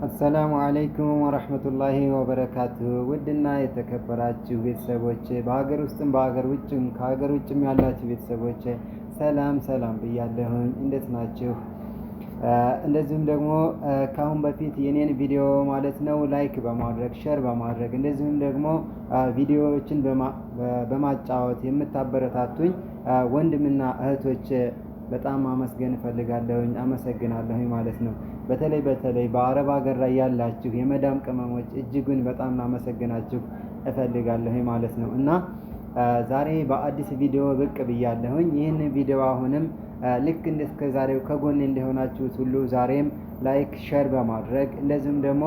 አሰላሙ አለይኩም ወረህመቱላሂ ወበረካቱ። ውድና የተከበራችሁ ቤተሰቦች በሀገር ውስጥም በሀገር ውጭም ከሀገር ውጭም ያላችሁ ቤተሰቦች ሰላም ሰላም ብያለሁኝ። እንዴት ናችሁ? እንደዚሁም ደግሞ ከአሁን በፊት የኔን ቪዲዮ ማለት ነው ላይክ በማድረግ ሼር በማድረግ እንደዚሁም ደግሞ ቪዲዮዎችን በማጫወት የምታበረታቱኝ ወንድምና እህቶች በጣም አመስገን እፈልጋለሁኝ። አመሰግናለሁኝ ማለት ነው። በተለይ በአረብ ሀገር ላይ ያላችሁ የመዳም ቅመሞች እጅጉን በጣም አመሰግናችሁ እፈልጋለሁኝ ማለት ነው። እና ዛሬ በአዲስ ቪዲዮ ብቅ ብያለሁኝ። ይህን ቪዲዮ አሁንም ልክ እስከ ዛሬው ከጎኔ እንደሆናችሁት ሁሉ ዛሬም ላይክ ሼር በማድረግ እንደዚሁም ደግሞ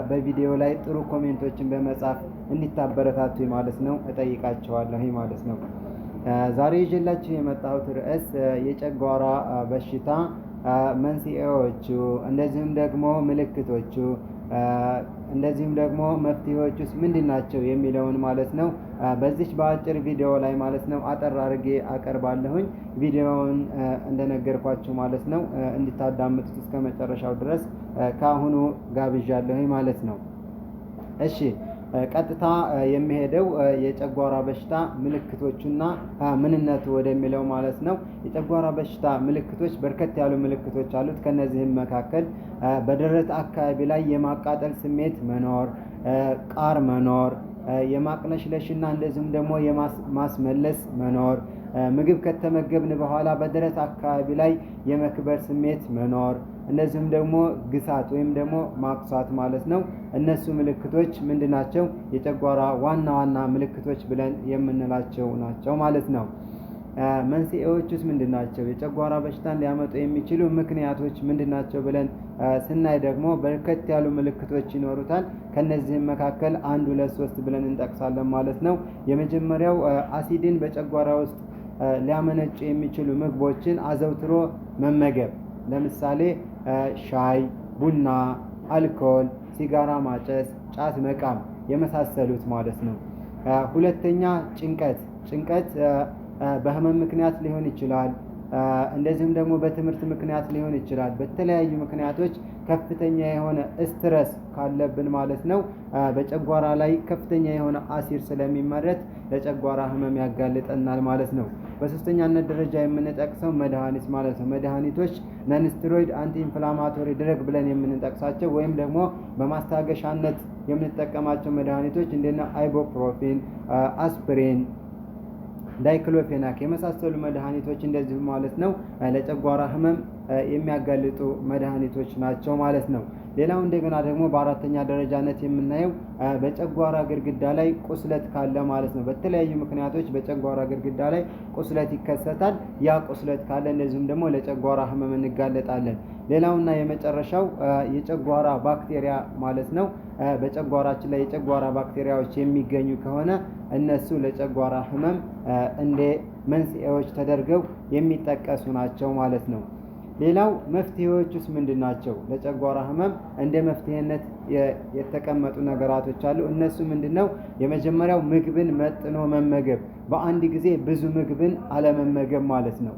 በቪዲዮ ላይ ጥሩ ኮሜንቶችን በመጻፍ እንዲታበረታቱ ማለት ነው እጠይቃችኋለሁ ማለት ነው። ዛሬ ይዤላችሁ የመጣሁት ርዕስ የጨጓራ በሽታ መንስኤዎቹ፣ እንደዚሁም ደግሞ ምልክቶቹ፣ እንደዚሁም ደግሞ መፍትሄዎቹስ ምንድን ናቸው የሚለውን ማለት ነው በዚች በአጭር ቪዲዮ ላይ ማለት ነው አጠር አድርጌ አቀርባለሁኝ። ቪዲዮውን እንደነገርኳችሁ ማለት ነው እንድታዳምጡት እስከ መጨረሻው ድረስ ከአሁኑ ጋብዣለሁኝ ማለት ነው። እሺ ቀጥታ የሚሄደው የጨጓራ በሽታ ምልክቶቹና ምንነቱ ወደሚለው ማለት ነው። የጨጓራ በሽታ ምልክቶች በርከት ያሉ ምልክቶች አሉት። ከነዚህም መካከል በደረት አካባቢ ላይ የማቃጠል ስሜት መኖር፣ ቃር መኖር፣ የማቅለሽለሽና እንደዚሁም ደግሞ የማስመለስ መኖር፣ ምግብ ከተመገብን በኋላ በደረት አካባቢ ላይ የመክበር ስሜት መኖር፣ እነዚህም ደግሞ ግሳት ወይም ደግሞ ማክሳት ማለት ነው። እነሱ ምልክቶች ምንድናቸው? የጨጓራ ዋና ዋና ምልክቶች ብለን የምንላቸው ናቸው ማለት ነው። መንስኤዎቹስ ምንድናቸው? የጨጓራ በሽታን ሊያመጡ የሚችሉ ምክንያቶች ምንድናቸው ብለን ስናይ ደግሞ በርከት ያሉ ምልክቶች ይኖሩታል። ከነዚህም መካከል 1 2 3 ብለን እንጠቅሳለን ማለት ነው። የመጀመሪያው አሲድን በጨጓራ ውስጥ ሊያመነጩ የሚችሉ ምግቦችን አዘውትሮ መመገብ፣ ለምሳሌ ሻይ፣ ቡና፣ አልኮል፣ ሲጋራ ማጨስ፣ ጫት መቃም የመሳሰሉት ማለት ነው። ሁለተኛ ጭንቀት በህመም ምክንያት ሊሆን ይችላል። እንደዚሁም ደግሞ በትምህርት ምክንያት ሊሆን ይችላል። በተለያዩ ምክንያቶች ከፍተኛ የሆነ ስትረስ ካለብን ማለት ነው በጨጓራ ላይ ከፍተኛ የሆነ አሲድ ስለሚመረት ለጨጓራ ህመም ያጋልጠናል ማለት ነው። በሶስተኛነት ደረጃ የምንጠቅሰው መድኃኒት ማለት ነው። መድኃኒቶች ነን ስቴሮይድ አንቲ ኢንፍላማቶሪ ድረግ ብለን የምንጠቅሳቸው ወይም ደግሞ በማስታገሻነት የምንጠቀማቸው መድኃኒቶች እንደነ አይቦፕሮፊን፣ አስፕሪን፣ ዳይክሎፌናክ የመሳሰሉ መድኃኒቶች እንደዚሁ ማለት ነው ለጨጓራ ህመም የሚያጋልጡ መድኃኒቶች ናቸው ማለት ነው። ሌላው እንደገና ደግሞ በአራተኛ ደረጃነት የምናየው በጨጓራ ግድግዳ ላይ ቁስለት ካለ ማለት ነው። በተለያዩ ምክንያቶች በጨጓራ ግድግዳ ላይ ቁስለት ይከሰታል። ያ ቁስለት ካለ እንደዚሁም ደግሞ ለጨጓራ ህመም እንጋለጣለን። ሌላውና የመጨረሻው የጨጓራ ባክቴሪያ ማለት ነው። በጨጓራችን ላይ የጨጓራ ባክቴሪያዎች የሚገኙ ከሆነ እነሱ ለጨጓራ ህመም እንደ መንስኤዎች ተደርገው የሚጠቀሱ ናቸው ማለት ነው። ሌላው መፍትሄዎቹስ ምንድናቸው? ለጨጓራ ህመም እንደ መፍትሄነት የተቀመጡ ነገራቶች አሉ። እነሱ ምንድነው? የመጀመሪያው ምግብን መጥኖ መመገብ፣ በአንድ ጊዜ ብዙ ምግብን አለመመገብ ማለት ነው።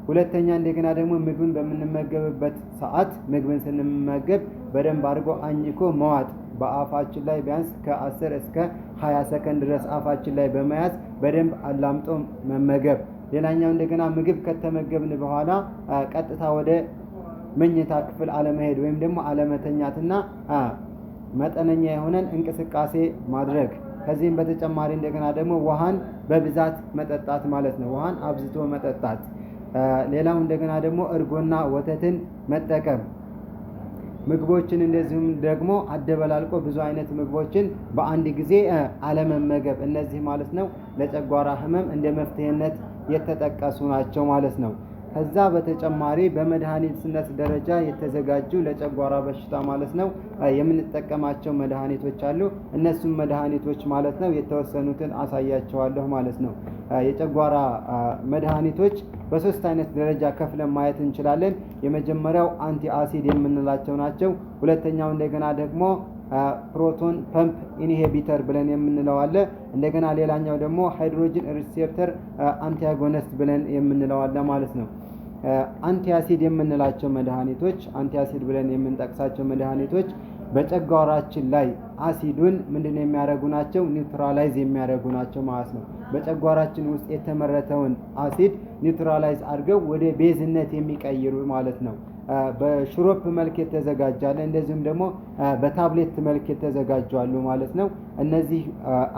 ሁለተኛ እንደገና ደግሞ ምግብን በምንመገብበት ሰዓት ምግብን ስንመገብ በደንብ አድርጎ አኝኮ መዋጥ፣ በአፋችን ላይ ቢያንስ ከ10 እስከ 20 ሰከንድ ድረስ አፋችን ላይ በመያዝ በደንብ አላምጦ መመገብ። ሌላኛው እንደገና ምግብ ከተመገብን በኋላ ቀጥታ ወደ መኝታ ክፍል አለመሄድ ወይም ደግሞ አለመተኛትና መጠነኛ የሆነን እንቅስቃሴ ማድረግ። ከዚህም በተጨማሪ እንደገና ደግሞ ውሃን በብዛት መጠጣት ማለት ነው። ውሃን አብዝቶ መጠጣት። ሌላው እንደገና ደግሞ እርጎና ወተትን መጠቀም። ምግቦችን እንደዚሁም ደግሞ አደበላልቆ ብዙ አይነት ምግቦችን በአንድ ጊዜ አለመመገብ። እነዚህ ማለት ነው ለጨጓራ ህመም እንደ መፍትሄነት የተጠቀሱ ናቸው ማለት ነው። ከዛ በተጨማሪ በመድኃኒትነት ደረጃ የተዘጋጁ ለጨጓራ በሽታ ማለት ነው የምንጠቀማቸው መድኃኒቶች አሉ። እነሱም መድኃኒቶች ማለት ነው የተወሰኑትን አሳያቸዋለሁ ማለት ነው። የጨጓራ መድኃኒቶች በሶስት አይነት ደረጃ ከፍለን ማየት እንችላለን። የመጀመሪያው አንቲ አሲድ የምንላቸው ናቸው። ሁለተኛው እንደገና ደግሞ ፕሮቶን ፐምፕ ኢንሂቢተር ብለን የምንለው አለ። እንደገና ሌላኛው ደግሞ ሃይድሮጅን ሪሴፕተር አንታጎኒስት ብለን የምንለው አለ ማለት ነው። አንቲአሲድ የምንላቸው መድኃኒቶች አንቲአሲድ ብለን የምንጠቅሳቸው መድኃኒቶች በጨጓራችን ላይ አሲዱን ምንድነው የሚያደርጉ ናቸው? ኒውትራላይዝ የሚያደርጉ ናቸው ማለት ነው። በጨጓራችን ውስጥ የተመረተውን አሲድ ኒውትራላይዝ አድርገው ወደ ቤዝነት የሚቀይሩ ማለት ነው። በሽሮፕ መልክ የተዘጋጃለ፣ እንደዚሁም ደግሞ በታብሌት መልክ የተዘጋጁ አሉ ማለት ነው። እነዚህ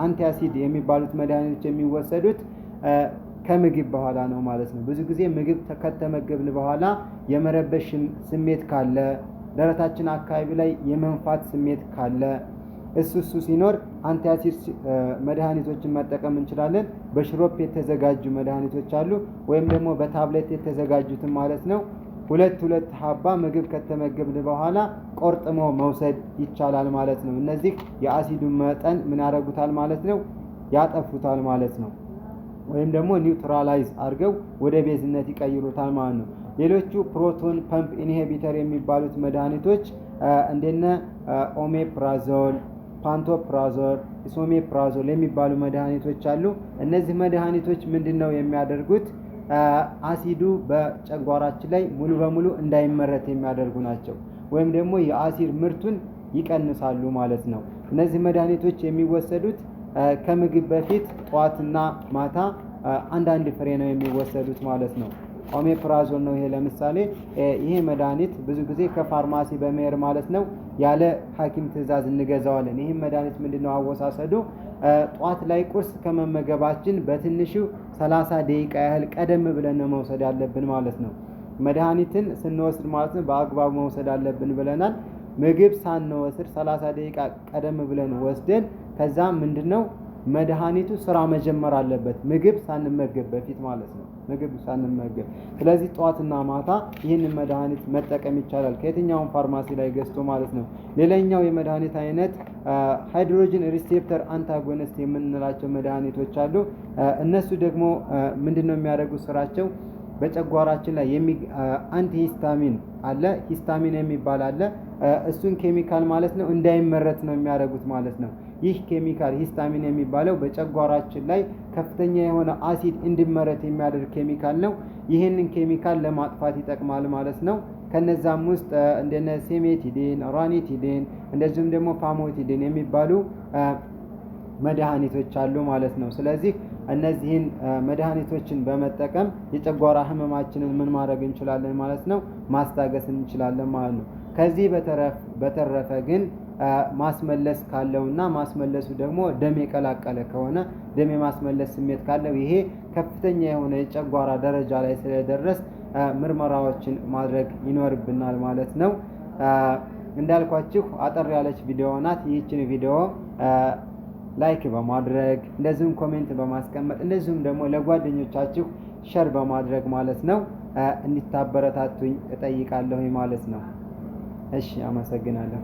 አንቲአሲድ የሚባሉት መድኃኒቶች የሚወሰዱት ከምግብ በኋላ ነው ማለት ነው። ብዙ ጊዜ ምግብ ከተመገብን በኋላ የመረበሽ ስሜት ካለ፣ ደረታችን አካባቢ ላይ የመንፋት ስሜት ካለ እሱ ሲኖር አንቲአሲድ መድኃኒቶችን መጠቀም እንችላለን። በሽሮፕ የተዘጋጁ መድኃኒቶች አሉ፣ ወይም ደግሞ በታብሌት የተዘጋጁትን ማለት ነው። ሁለት ሀባ ምግብ ከተመገብን በኋላ ቆርጥሞ መውሰድ ይቻላል ማለት ነው። እነዚህ የአሲዱን መጠን ምን ያደርጉታል ማለት ነው? ያጠፉታል ማለት ነው። ወይም ደግሞ ኒውትራላይዝ አድርገው ወደ ቤዝነት ይቀይሩታል ማለት ነው። ሌሎቹ ፕሮቶን ፐምፕ ኢንሂቢተር የሚባሉት መድኃኒቶች እንደነ ኦሜፕራዞል፣ ፓንቶፕራዞል፣ ኢሶሜፕራዞል የሚባሉ መድኃኒቶች አሉ። እነዚህ መድኃኒቶች ምንድነው የሚያደርጉት? አሲዱ በጨጓራችን ላይ ሙሉ በሙሉ እንዳይመረት የሚያደርጉ ናቸው። ወይም ደግሞ የአሲድ ምርቱን ይቀንሳሉ ማለት ነው። እነዚህ መድኃኒቶች የሚወሰዱት ከምግብ በፊት ጠዋትና ማታ አንዳንድ ፍሬ ነው የሚወሰዱት ማለት ነው። ኦሜፕራዞል ነው ይሄ። ለምሳሌ ይሄ መድኃኒት ብዙ ጊዜ ከፋርማሲ በመሄድ ማለት ነው ያለ ሐኪም ትዕዛዝ እንገዛዋለን። ይህም መድኃኒት ምንድነው አወሳሰዱ? ጧት ላይ ቁርስ ከመመገባችን በትንሹ 30 ደቂቃ ያህል ቀደም ብለን ነው መውሰድ ያለብን ማለት ነው። መድኃኒትን ስንወስድ ማለት ነው በአግባቡ መውሰድ አለብን ብለናል። ምግብ ሳንወስድ 30 ደቂቃ ቀደም ብለን ወስደን ከዛ ምንድነው መድኃኒቱ ስራ መጀመር አለበት፣ ምግብ ሳንመገብ በፊት ማለት ነው። ምግብ ሳንመገብ። ስለዚህ ጠዋትና ማታ ይህንን መድኃኒት መጠቀም ይቻላል ከየትኛውም ፋርማሲ ላይ ገዝቶ ማለት ነው። ሌላኛው የመድኃኒት አይነት ሃይድሮጅን ሪሴፕተር አንታጎኒስት የምንላቸው መድኃኒቶች አሉ። እነሱ ደግሞ ምንድነው የሚያደርጉት ስራቸው? በጨጓራችን ላይ አንቲሂስታሚን አለ፣ ሂስታሚን የሚባል አለ። እሱን ኬሚካል ማለት ነው እንዳይመረት ነው የሚያደርጉት ማለት ነው። ይህ ኬሚካል ሂስታሚን የሚባለው በጨጓራችን ላይ ከፍተኛ የሆነ አሲድ እንዲመረት የሚያደርግ ኬሚካል ነው። ይህንን ኬሚካል ለማጥፋት ይጠቅማል ማለት ነው። ከነዛም ውስጥ እንደነ ሴሜቲዲን፣ ራኒቲዲን እንደዚሁም ደግሞ ፋሞቲዲን የሚባሉ መድኃኒቶች አሉ ማለት ነው። ስለዚህ እነዚህን መድኃኒቶችን በመጠቀም የጨጓራ ህመማችንን ምን ማድረግ እንችላለን ማለት ነው? ማስታገስ እንችላለን ማለት ነው። ከዚህ በተረፈ ግን ማስመለስ ካለውና ማስመለሱ ደግሞ ደም የቀላቀለ ከሆነ ደም የማስመለስ ስሜት ካለው ይሄ ከፍተኛ የሆነ የጨጓራ ደረጃ ላይ ስለደረስ ምርመራዎችን ማድረግ ይኖርብናል ማለት ነው። እንዳልኳችሁ አጠር ያለች ቪዲዮ ናት። ይህችን ቪዲዮ ላይክ በማድረግ እንደዚሁም ኮሜንት በማስቀመጥ እንደዚሁም ደግሞ ለጓደኞቻችሁ ሸር በማድረግ ማለት ነው እንድታበረታቱኝ እጠይቃለሁ ማለት ነው። እሺ፣ አመሰግናለሁ።